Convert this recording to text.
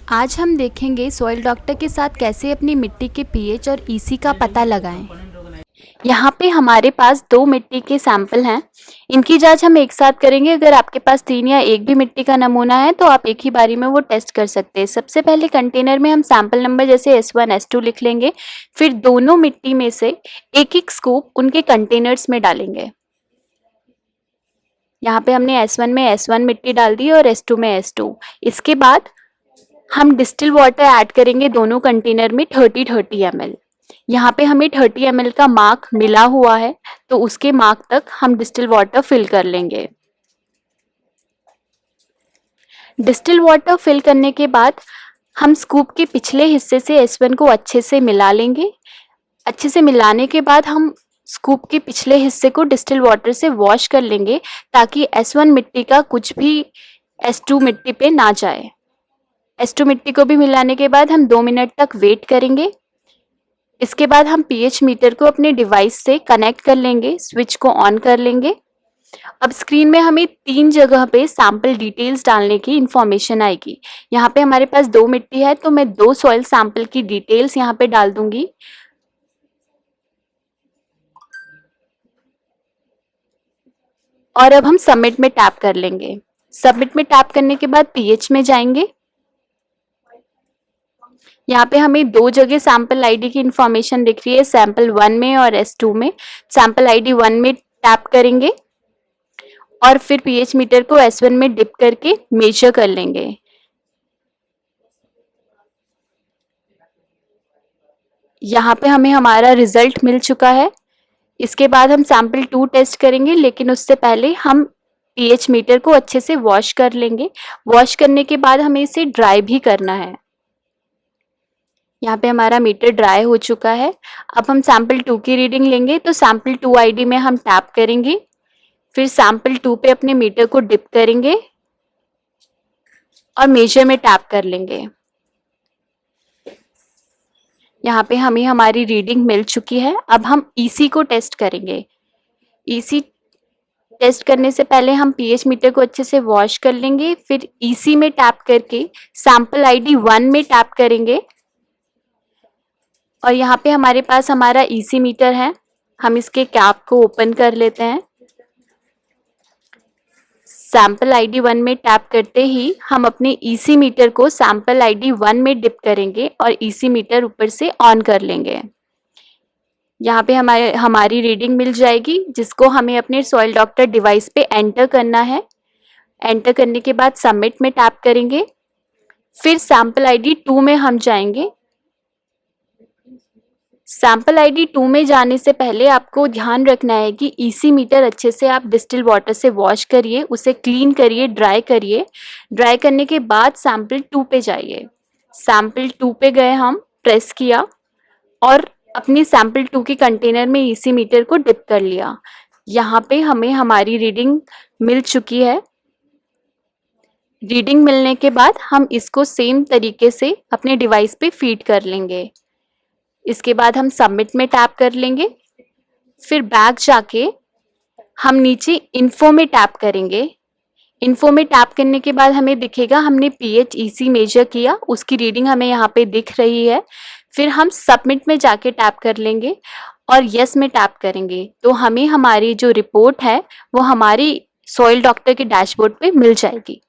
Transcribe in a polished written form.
आज हम देखेंगे सॉइल डॉक्टर के साथ कैसे अपनी मिट्टी के पीएच और ईसी का पता लगाएं। यहाँ पे हमारे पास दो मिट्टी के सैंपल हैं। इनकी जांच हम एक साथ करेंगे। अगर आपके पास 3 या एक भी मिट्टी का नमूना है तो आप एक ही बारी में वो टेस्ट कर सकते हैं। सबसे पहले कंटेनर में हम सैंपल नंबर जैसे S1 S2 लिख लेंगे। फिर दोनों मिट्टी में से एक एक स्कूप उनके कंटेनर्स में डालेंगे। यहाँ पे हमने S1 में S1 मिट्टी डाल दी और S2 में S2। इसके बाद हम डिस्टिल वाटर ऐड करेंगे दोनों कंटेनर में 30-30 ml। यहाँ पे हमें 30 ml का मार्क मिला हुआ है तो उसके मार्क तक हम डिस्टिल वाटर फिल कर लेंगे। डिस्टिल वाटर फिल करने के बाद हम स्कूप के पिछले हिस्से से S1 को अच्छे से मिला लेंगे। अच्छे से मिलाने के बाद हम स्कूप के पिछले हिस्से को डिस्टिल वाटर से वॉश कर लेंगे ताकि S1 मिट्टी का कुछ भी S2 मिट्टी पे ना जाए। S2 मिट्टी को भी मिलाने के बाद हम 2 मिनट तक वेट करेंगे। इसके बाद हम पीएच मीटर को अपने डिवाइस से कनेक्ट कर लेंगे, स्विच को ऑन कर लेंगे। अब स्क्रीन में हमें 3 जगह पे सैंपल डिटेल्स डालने की इंफॉर्मेशन आएगी। यहाँ पे हमारे पास 2 मिट्टी है तो मैं 2 सॉइल सैंपल की डिटेल्स यहाँ पे डाल दूंगी। और अब हम सबमिट में टैप कर लेंगे। सबमिट में टैप करने के बाद पीएच में जाएंगे। यहाँ पे हमें 2 जगह सैंपल आईडी की इंफॉर्मेशन दिख रही है, सैंपल 1 में और S2 में। सैंपल आईडी 1 में टैप करेंगे और फिर पीएच मीटर को S1 में डिप करके मेजर कर लेंगे। यहाँ पे हमें हमारा रिजल्ट मिल चुका है। इसके बाद हम सैंपल 2 टेस्ट करेंगे, लेकिन उससे पहले हम पीएच मीटर को अच्छे से वॉश कर लेंगे। वॉश करने के बाद हमें इसे ड्राई भी करना है। यहाँ पे हमारा मीटर ड्राई हो चुका है। अब हम सैंपल 2 की रीडिंग लेंगे तो सैंपल 2 आईडी में हम टैप करेंगे। फिर सैंपल 2 पे अपने मीटर को डिप करेंगे और मेजर में टैप कर लेंगे। यहाँ पे हमें हमारी रीडिंग मिल चुकी है। अब हम ईसी को टेस्ट करेंगे। ईसी टेस्ट करने से पहले हम पीएच मीटर को अच्छे से वॉश कर लेंगे। फिर ईसी में टैप करके सैंपल आईडी 1 में टैप करेंगे और यहाँ पे हमारे पास हमारा ईसी मीटर है। हम इसके कैप को ओपन कर लेते हैं। सैंपल आईडी 1 में टैप करते ही हम अपने ईसी मीटर को सैंपल आईडी 1 में डिप करेंगे और ईसी मीटर ऊपर से ऑन कर लेंगे। यहाँ पे हमारी रीडिंग मिल जाएगी, जिसको हमें अपने सॉइल डॉक्टर डिवाइस पे एंटर करना है। एंटर करने के बाद सबमिट में टैप करेंगे। फिर सैंपल आईडी 2 में हम जाएंगे। सैंपल आईडी 2 में जाने से पहले आपको ध्यान रखना है कि ईसी मीटर अच्छे से आप डिस्टिल वाटर से वॉश करिए, उसे क्लीन करिए, ड्राई करिए। ड्राई करने के बाद सैंपल 2 पे जाइए। सैंपल 2 पे गए, हम प्रेस किया और अपनी सैंपल 2 के कंटेनर में ईसी मीटर को डिप कर लिया। यहाँ पे हमें हमारी रीडिंग मिल चुकी है। रीडिंग मिलने के बाद हम इसको सेम तरीके से अपने डिवाइस पे फीड कर लेंगे। इसके बाद हम सबमिट में टैप कर लेंगे। फिर बैक जाके हम नीचे इन्फो में टैप करेंगे। इन्फो में टैप करने के बाद हमें दिखेगा हमने पीएच ईसी मेजर किया, उसकी रीडिंग हमें यहाँ पे दिख रही है। फिर हम सबमिट में जाके टैप कर लेंगे और यस में टैप करेंगे तो हमें हमारी जो रिपोर्ट है वो हमारी सॉइल डॉक्टर के डैशबोर्ड पे मिल जाएगी।